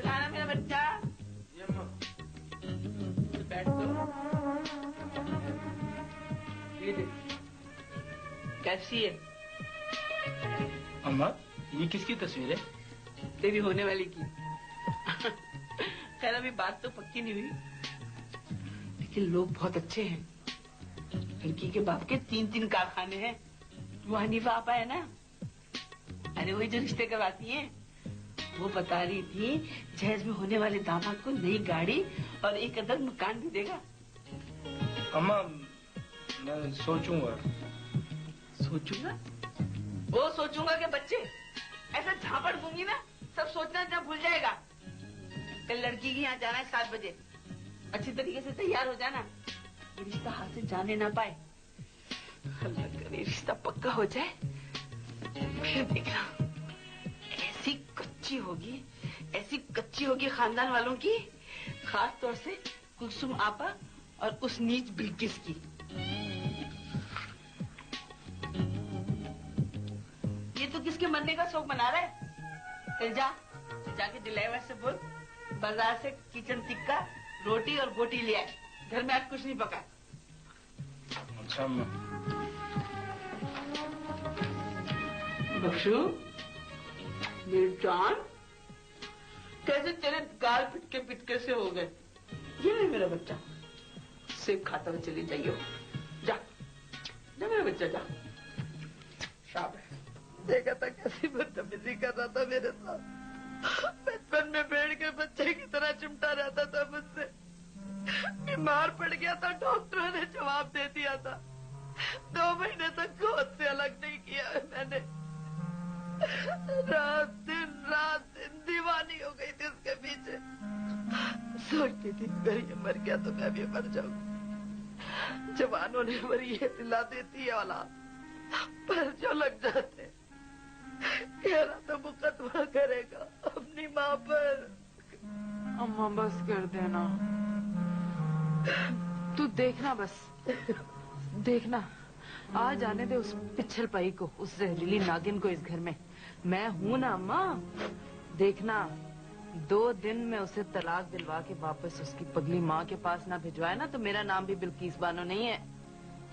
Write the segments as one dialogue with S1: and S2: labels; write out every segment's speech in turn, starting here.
S1: खाना मेरा बच्चा। बैठ तो। ये देख कैसी है
S2: अम्मा, ये किसकी तस्वीर है?
S1: तेरी होने वाली की। खैर अभी बात तो पक्की नहीं हुई, लेकिन लोग बहुत अच्छे हैं। लड़की के बाप के 3-3 कारखाने हैं। वो हनीफा आपा है ना, अरे वही जो रिश्ते करवाती है, वो बता रही थी जहेज में होने वाले दामाद को नई गाड़ी और एक अदर मकान भी देगा।
S2: अम्मा, मैं सोचूंगा।
S1: सोचूंगा? वो सोचूंगा कि बच्चे ऐसा झापड़ दूंगी ना, सब सोचना जब भूल जाएगा। कल लड़की के यहाँ जाना है 7 बजे। अच्छी तरीके से तैयार हो जाना, ये रिश्ता हाथ से जाने ना पाए। अल्लाह करे रिश्ता पक्का हो जाए, फिर देखना ऐसी कच्ची होगी खानदान वालों की, खास तौर से कुलसुम आपा और उस नीच बिल्किस की। ये तो किसके मरने का शौक मना रहा है? चल जाके डिलीवर से बोल बाजार से किचन टिक्का, रोटी और बोटी ले आए। घर में आज कुछ नहीं पका।
S2: अच्छा अम्मा।
S1: बख्शू, मेरी जान, कैसे तेरे गाल पिटके से हो गए? ये नहीं मेरा बच्चा, सेब खाता हुआ चली जाइयो। जा मेरा बच्चा जा। शाबाश, देखा था कैसी बदतमीजी कर रहा था मेरे साथ। बचपन में भेड़ के बच्चे की तरह चिमटा रहता था मुझसे। बीमार पड़ गया था, डॉक्टरों ने जवाब दे दिया था। 2 महीने तक गोद से अलग नहीं किया मैंने। रात दिन दीवानी हो गई थी उसके पीछे। सोचती थी अगर ये मर गया तो मैं भी मर जाऊंगी। जवानों ने मरी है दिला देती है औलाद, पर जो लग जाते कह रहा था मुकदमा करेगा अपनी माँ पर।
S3: अम्मा बस कर देना, तू देखना, बस देखना। आ जाने दे उस पिछल पाई को, उस जहरीली नागिन को इस घर में। मैं हूं ना अम्मा, देखना 2 दिन में उसे तलाक दिलवा के वापस उसकी पगली माँ के पास ना भिजवाए ना, तो मेरा नाम भी बिल्किस बानो नहीं है।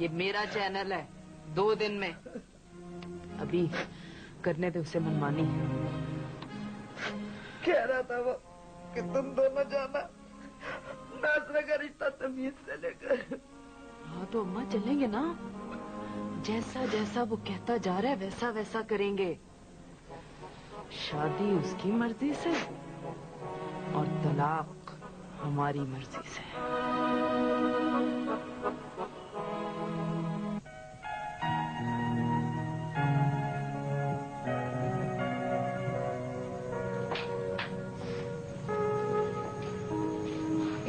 S3: ये मेरा चैनल है। 2 दिन में, अभी करने दे उसे मनमानी।
S1: कह रहा था वो कि तुम दोनों जाना, नाज़रा का रिश्ता तमीज से लेकर।
S3: हाँ तो अम्मा चलेंगे ना, जैसा जैसा वो कहता जा रहा है वैसा वैसा करेंगे। शादी उसकी मर्जी से और तलाक हमारी मर्जी से।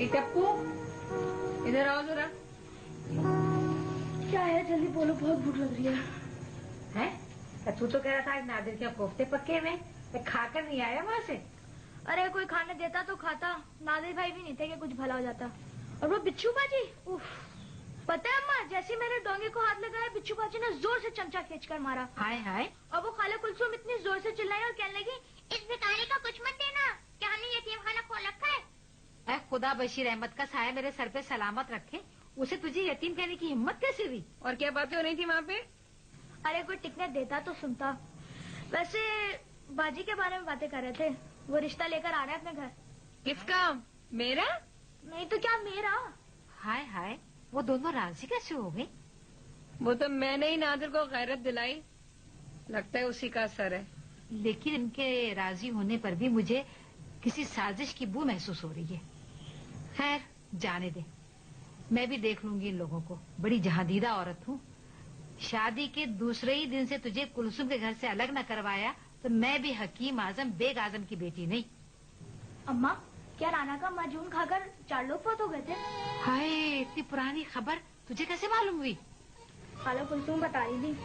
S4: टप्पू, इधर आओ जरा।
S5: क्या है, जल्दी बोलो, बहुत भूख लग रही है।
S4: हैं? तू तो कह रहा था आज नादिर के कोफ्ते पक्के में, खाकर नहीं आया वहाँ से?
S5: अरे कोई खाने देता तो खाता, नादिर भाई भी नहीं थे कि कुछ भला हो जाता। और वो बिच्छू बाजी, उफ, पता है अम्मा, जैसे मैंने डोंगे को हाथ लगाया, बिच्छू बाजी ने जोर से चमचा खींचकर मारा।
S4: हाय हाय।
S5: और वो खाला कुलसुम इतनी जोर से चिल्लाई और कहने लगी, इस भिखारी का कुछ मत देना, क्या हमने यतीम खाना खोल रखा है?
S4: खुदा बशीर अहमद का साया मेरे सर पे सलामत रखे, उसे तुझे यतीम कहने की हिम्मत कैसे हुई? और क्या बातें हो रही थी वहाँ पे?
S5: अरे कोई टिकने देता तो सुनता। वैसे बाजी के बारे में बातें कर रहे थे, वो रिश्ता लेकर आ रहा है अपने घर।
S4: किसका? मेरा?
S5: नहीं तो क्या मेरा।
S4: हाय हाय, वो दोनों राजी कैसे हो गए? वो तो मैंने ही नादिर को गैरत दिलाई, लगता है उसी का असर है। लेकिन इनके राजी होने पर भी मुझे किसी साजिश की बू महसूस हो रही है। खैर जाने दे, मैं भी देख लूंगी इन लोगों को। बड़ी जहादीदा औरत हूँ। शादी के दूसरे ही दिन से तुझे कुलसुम के घर से अलग न करवाया तो मैं भी हकीम आजम बेग आजम की बेटी नहीं।
S5: अम्मा, क्या राना का माजून खाकर 4 लोग फौत हो गए थे?
S4: हाय, इतनी पुरानी खबर तुझे कैसे मालूम हुई?
S5: खाला कुलसुम बता रही थी।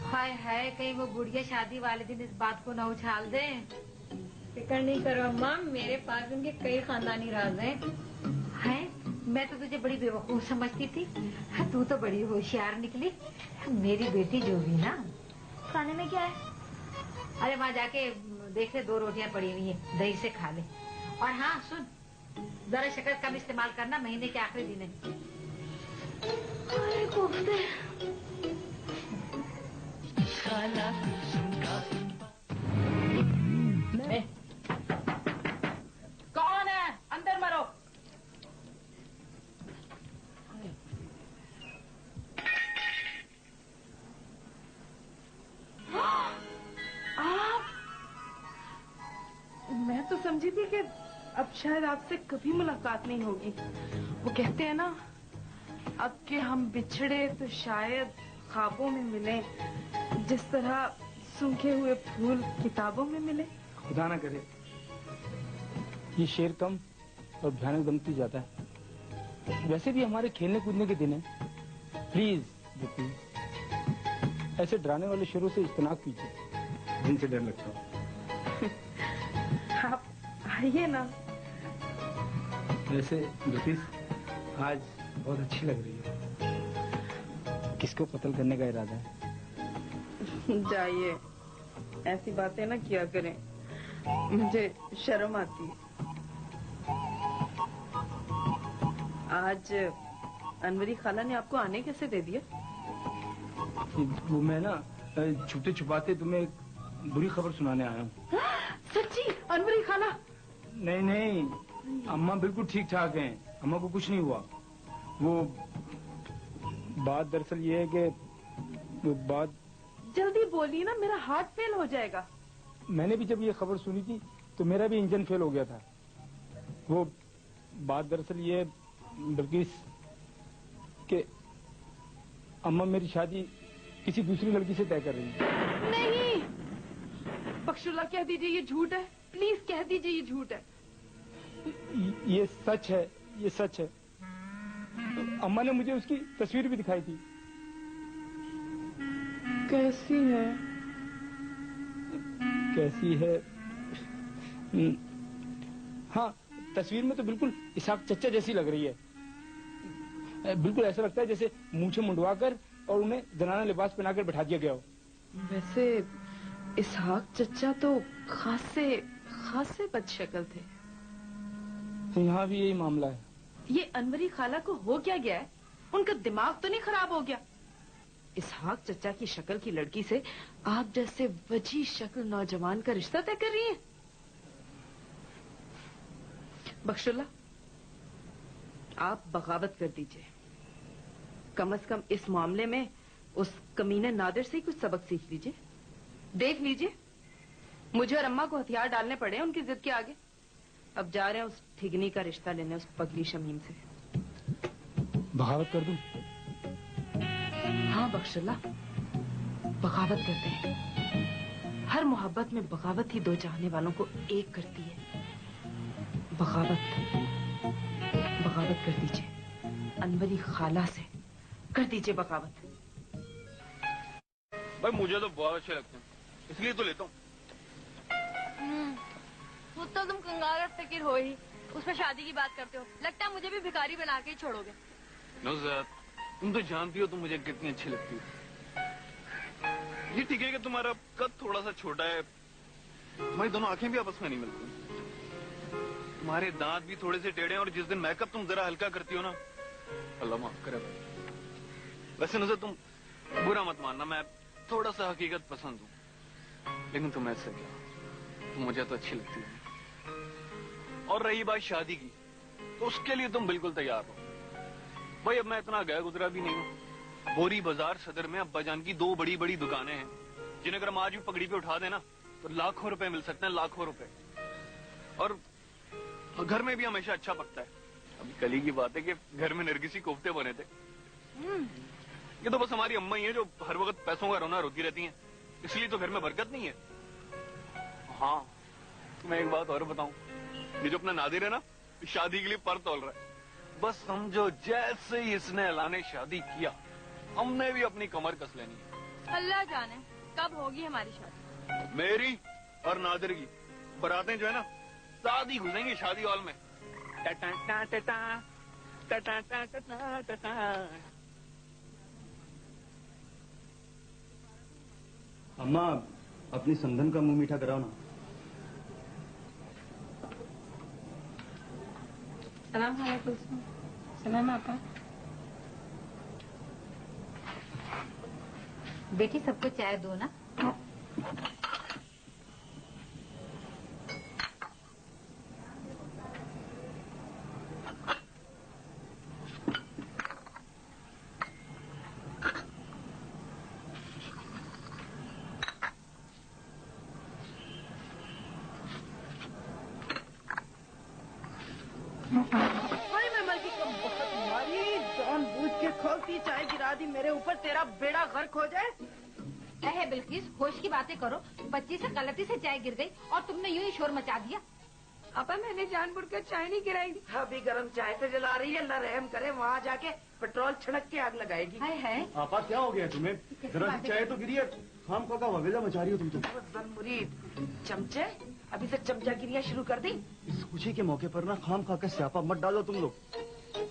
S4: हाय हाय, कहीं वो बुढ़िया शादी वाले दिन इस बात को न उछाल दे।
S6: फिक्र नहीं करो अम्मा, मेरे पास उनके कई खानदानी राज हैं।
S4: है? मैं तो तुझे बड़ी बेवकूफ समझती थी, तू तो बड़ी होशियार निकली। मेरी बेटी जो भी ना।
S5: खाने में क्या है?
S4: अरे वहाँ जाके देख ले, 2 रोटियां पड़ी हुई है, दही से खा ले। और हाँ सुन, जरा शक्कर कम इस्तेमाल करना, महीने के आखिरी दिन है।
S5: अरे कोफ्ते।
S3: कौन है? अंदर मरो। आप? मैं तो समझी थी कि अब शायद आपसे कभी मुलाकात नहीं होगी। वो कहते हैं ना, अब के हम बिछड़े तो शायद ख्वाबों में मिले, जिस तरह सूखे हुए फूल किताबों में मिले।
S2: खुदा ना करे ये शेर कम और भयानक बनती जाता है। वैसे भी हमारे खेलने कूदने के दिन है। प्लीज प्लीज ऐसे डराने वाले शेरों से इज्तनाब कीजिए जिनसे डर लगता हो।
S3: आप आइए ना।
S2: वैसे लतीफ आज बहुत अच्छी लग रही है। किसको कत्ल करने का इरादा है?
S3: जाइए, ऐसी बातें ना किया करें, मुझे शर्म आती है। आज अनवरी खाला ने आपको आने कैसे दे दिया?
S2: वो मैं ना छुपते छुपाते तुम्हें एक बुरी खबर सुनाने आया हूँ।
S3: सच्ची? अनवरी खाला?
S2: नहीं नहीं, अम्मा बिल्कुल ठीक ठाक हैं। अम्मा को कुछ नहीं हुआ। वो बात दरअसल ये है कि वो बात।
S3: जल्दी बोलिए ना, मेरा हार्ट फेल हो जाएगा।
S2: मैंने भी जब ये खबर सुनी थी तो मेरा भी इंजन फेल हो गया था। वो बात दरअसल ये बल्कि कि अम्मा मेरी शादी किसी दूसरी लड़की से तय कर रही है।
S3: नहीं, बख्शुल्ला कह दीजिए ये झूठ है। प्लीज कह दीजिए ये झूठ है।
S2: ये सच है, ये सच है। अम्मा ने मुझे उसकी तस्वीर भी दिखाई थी।
S3: कैसी है?
S2: कैसी है? हाँ, तस्वीर में तो बिल्कुल इसाक चच्चा जैसी लग रही है। बिल्कुल ऐसा लगता है जैसे मूंछें मुंडवाकर और उन्हें जनाना लिबास पहनाकर बैठा दिया गया हो।
S3: वैसे इसहाक चच्चा तो खासे बदशक्ल थे।
S2: यहाँ भी यही मामला है।
S3: ये अनवरी खाला को हो क्या गया है? उनका दिमाग तो नहीं खराब हो गया? इसहाक चच्चा की शक्ल की लड़की से आप जैसे वजी शक्ल नौजवान का रिश्ता तय कर रही है? बख्शुल्ला, आप बगावत कर दीजिए। कम से कम इस मामले में उस कमीने नादिर से ही कुछ सबक सीख लीजिए। देख लीजिए, मुझे और अम्मा को हथियार डालने पड़े उनकी जिद के आगे। अब जा रहे हैं उस ठिगनी का रिश्ता लेने उस पगली शमीम से।
S2: बगावत कर दूं?
S3: हाँ बख्शुल्ला, बगावत करते हैं। हर मोहब्बत में बगावत ही दो चाहने वालों को एक करती है। बगावत कर दीजिए अनवरी खाला से, कर दीजिए बगावत।
S7: भाई मुझे तो बहुत अच्छे लगते हैं, इसलिए तो लेता हूँ।
S5: खुद तो तुम कंगाल फकीर हो ही, उसमें शादी की बात करते हो। लगता है मुझे भी भिखारी बना के ही छोड़ोगे।
S7: नुज़रत, तुम तो जानती हो तुम मुझे कितनी अच्छी लगती हो। ये ठीक है कि तुम्हारा कद थोड़ा सा छोटा है, तुम्हारी दोनों आंखें भी आपस में नहीं मिलती, तुम्हारे दांत भी थोड़े से टेढ़े हैं, और जिस दिन मेकअप तुम जरा हल्का करती हो ना, अल्लाह माफ करे भाई। वैसे नुज़रत तुम बुरा मत मानना, मैं थोड़ा सा हकीकत पसंद हूँ, लेकिन तुम ऐसे क्या, तुम मुझे तो अच्छी लगती हो। और रही बात शादी की, तो उसके लिए तुम बिल्कुल तैयार हो। भाई अब मैं इतना गया गुजरा भी नहीं हूँ। बोरी बाजार सदर में अब्बा जान की 2 बड़ी बड़ी दुकानें हैं, जिन्हें अगर हम आज भी पगड़ी पे उठा देना तो लाखों रुपए मिल सकते हैं, लाखों रुपए। और घर में भी हमेशा अच्छा पकता है। अभी कल ही की बात है कि घर में नरगिसी कोफ्ते बने थे। ये तो बस हमारी अम्मा ही है जो हर वक्त पैसों का रोना रोती रहती हैं, इसलिए तो घर में बरकत नहीं है। हाँ, मैं एक बात और बताऊं, ये जो अपना नादिर है ना, शादी के लिए पर तोल रहा है। बस समझो जैसे ही इसने ऐलाने शादी किया, हमने भी अपनी कमर कस लेनी है।
S5: अल्लाह जाने कब होगी हमारी शादी।
S7: मेरी और नादिर की बरातें जो है ना, साथ ही घुसेंगी शादी हॉल में। टटा टटा टटा टटा टटा टटा।
S8: अम्मा, अपनी समधन का मुंह मीठा कराओ ना।
S6: सलाम वालेकुम। सलाम आपा।
S4: बेटी सबको चाय दो ना।
S3: खोलती चाय गिरा दी मेरे ऊपर, तेरा बेड़ा गर्क हो जाए।
S4: अहे बिल्किस, होश की बातें करो। बच्ची से गलती से चाय गिर गई और तुमने यूं ही शोर मचा दिया।
S6: आपा मैंने जानबूझकर चाय नहीं गिराई।
S3: अभी गरम चाय से जला रही है, अल्लाह रहम करे वहाँ जाके पेट्रोल छिड़क के आग लगाएगी।
S4: हाय हाय।
S8: आपा क्या हो गया तुम्हें? जरा सी चाय तो गिरी है, खाम खा का ववेला मचा रही हो तुम तो।
S3: मुरीद चमचे, अभी से चमचा गिरिया शुरू कर दी।
S8: इस खुशी के मौके पर ना खाम खा कर स्यापा मत डालो तुम लोग।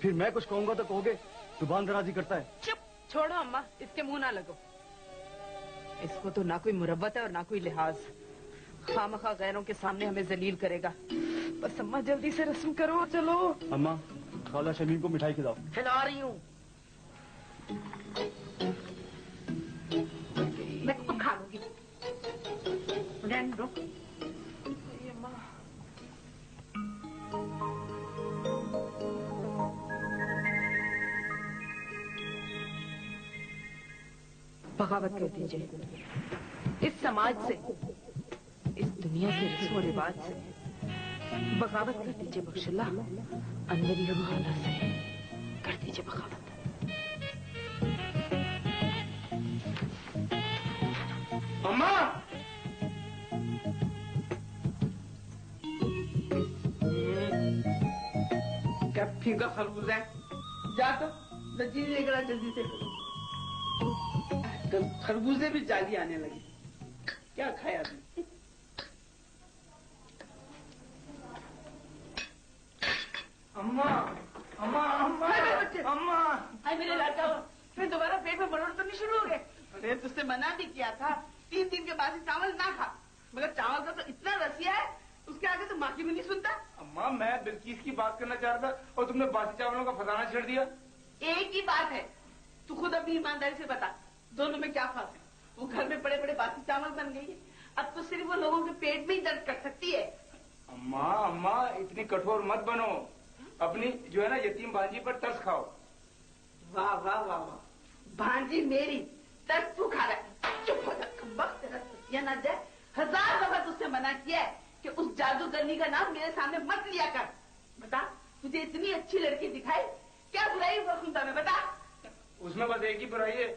S8: फिर मैं कुछ कहूँगा तो कहोगे जुबान दराजी करता है।
S3: चुप, छोड़ो अम्मा, इसके मुंह ना लगो। इसको तो ना कोई मुरब्बत है और ना कोई लिहाज। खामखा गैरों के सामने हमें जलील करेगा। बस अम्मा जल्दी से रस्म करो, चलो।
S8: अम्मा, खाला शमीम को मिठाई खिलाओ।
S3: खिला रही हूँ।
S4: मैं तो खा लूंगी। रहने दो।
S3: बगावत कर दीजिए इस समाज से, इस दुनिया के रस्म रिवाज से बगावत कर दीजिए बख्शुल्लाह। अंदर खाना से कर दीजिए बगावत।
S2: अम्मा,
S1: क्या फीका खरबूज है? जा तो लजीज लेकर आ जल्दी से। तो खरबूजे भी जाली आने लगी। क्या खाया तुम?
S2: अम्मा, अम्मा, अम्मा, अम्मा।
S1: हाय मेरे लाडा, फिर दोबारा पेट में बड़ोड़ तो नहीं शुरू हो गए? अरे तुझसे मना भी किया था 3 दिन के बाद चावल ना खा, मगर चावल का तो इतना रसिया है, उसके आगे तो माँ की भी नहीं सुनता।
S2: अम्मा, मैं बिल्किस की बात करना चाह रहा था और तुमने बासी चावलों का फसाना छेड़ दिया।
S1: एक ही बात है, तू खुद अपनी ईमानदारी से बता, दोनों में क्या फर्क है? वो घर में बड़े बड़े बासी चावल बन गई है, अब तो सिर्फ वो लोगों के पेट में ही दर्द कर सकती है।
S2: अम्मा, अम्मा, इतनी कठोर मत बनो। अपनी जो है ना यतीम भांजी पर तरस खाओ।
S1: वाह वाह वाह वाह, भांजी मेरी तरस तू खा रहा है। चुप हो जा, वक्त तेरा सतिया ना जाए। 1000 दफा तुझसे मना किया है कि उस जादूगरनी का नाम मेरे सामने मत लिया कर। बता, तुझे इतनी अच्छी लड़की दिखाई, क्या बुराई हुआ खुदा में? बता।
S2: उसमें बस एक ही बुराई है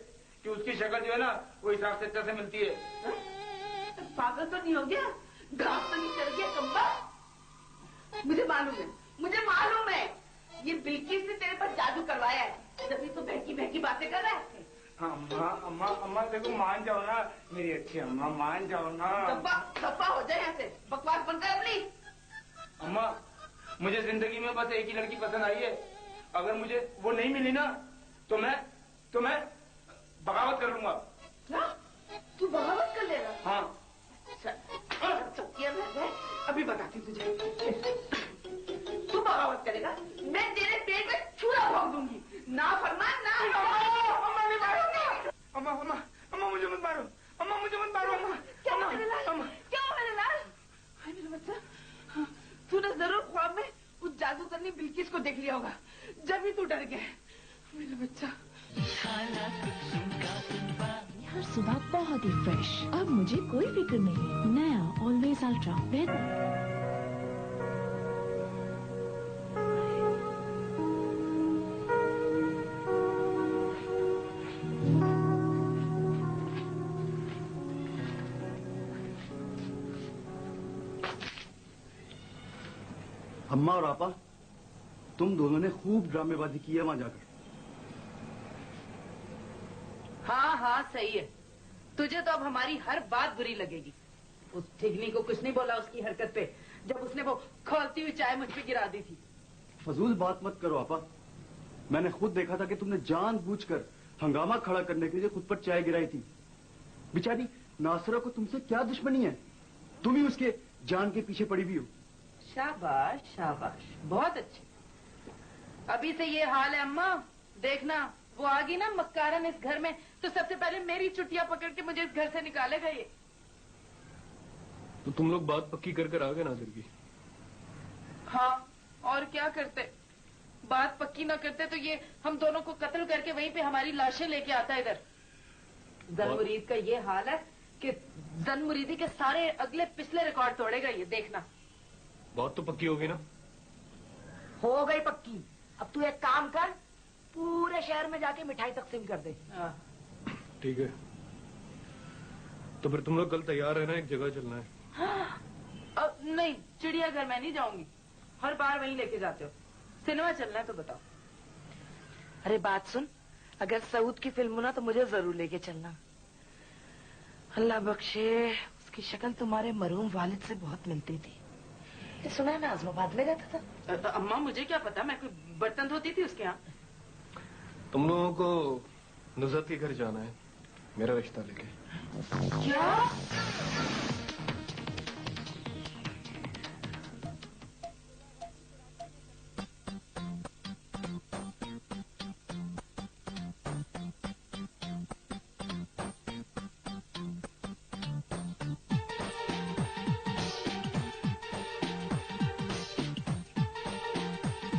S2: कि उसकी शक्ल जो है ना वो हिसाब से अच्छा से मिलती है।
S1: पागल तो नहीं हो गया? घास तो नहीं चढ़ गया कब्बा? मुझे मालूम है ये बिल्किस ने तेरे पर जादू करवाया है, तभी तो बहकी बहकी बातें कर रहा है।
S2: अम्मा, अम्मा, अम्मा देखो, मान जाओ ना मेरी अच्छी अम्मा, मान जाओ ना।
S1: दब्बा हो जाए यहाँ से, बकवास बंद कर अपनी।
S2: अम्मा, मुझे जिंदगी में बस एक ही लड़की पसंद आई है। अगर मुझे वो नहीं मिली ना तो मैं बगावत कर लूंगा।
S1: क्या? तू बगावत कर लेगा?
S2: हाँ।
S1: अभी बताती तुझे। तू बगावत करेगा, मैं तेरे पेट में छुरा भोंक दूंगी। ना फरमान ना।
S2: अम्मा नहीं मारो। अम्मा, अम्मा, अम्मा मुझे मत मारो। अम्मा मुझे मत मारो। अम्मा,
S1: क्या मेरे लाल? क्या मेरे लाल? हाय मेरा बच्चा, तूने जरूर ख्वाब में उस जादूगरनी बिल्किस को देख लिया होगा, जब ही तू डर गया मेरा बच्चा।
S9: हर सुबह बहुत ही फ्रेश, अब मुझे कोई फिक्र नहीं। नया ऑलवेज अल्ट्रा बेहतर।
S8: अम्मा और आपा, तुम दोनों ने खूब ड्रामेबाजी की है वहां जाकर।
S3: हाँ हाँ सही है, तुझे तो अब हमारी हर बात बुरी लगेगी। उस ठिगनी को कुछ नहीं बोला उसकी हरकत पे, जब उसने वो खोलती हुई चाय मुझ पे गिरा दी थी।
S8: फजूल बात मत करो आपा, मैंने खुद देखा था कि तुमने जानबूझकर हंगामा खड़ा करने के लिए खुद पर चाय गिराई थी। बेचारी नासरा को तुमसे क्या दुश्मनी है? तुम ही उसके जान के पीछे पड़ी हुई हो।
S3: शाबाश शाबाश, बहुत अच्छे। अभी से ये हाल है अम्मा, देखना वो आ गई ना मक्कारन इस घर में तो सबसे पहले मेरी चुटिया पकड़ के मुझे इस घर से निकालेगा ये।
S10: तो तुम लोग बात पक्की कर कर आ गए नादिर की?
S3: हाँ, और क्या करते, बात पक्की ना करते तो ये हम दोनों को कत्ल करके वहीं पे हमारी लाशें लेके आता है इधर। जन मुरीद का ये हाल है कि जन मुरीदी के सारे अगले पिछले रिकॉर्ड तोड़ेगा ये, देखना।
S10: बात तो पक्की होगी ना?
S11: हो गई पक्की। अब तू एक काम कर, पूरे शहर में जाके मिठाई तकसीम कर दे।
S10: ठीक है, तो फिर तुम लोग कल तैयार रहना, एक जगह चलना है।
S3: अब नहीं, चिड़ियाघर मैं नहीं जाऊंगी, हर बार वहीं लेके जाते हो। सिनेमा चलना है तो बताओ।
S11: अरे बात सुन, अगर सऊद की फिल्म हो ना तो मुझे जरूर लेके चलना। अल्लाह बख्शे, उसकी शक्ल तुम्हारे मरहूम वालिद से बहुत मिलती थी। ये सुना है ना आजमाबाद में रहता था।
S3: अम्मा मुझे क्या पता, मैं कोई बर्तन धोती थी उसके यहाँ।
S10: तुम लोगों को नुज़रत के घर जाना है मेरा रिश्ता लेके।
S3: क्या?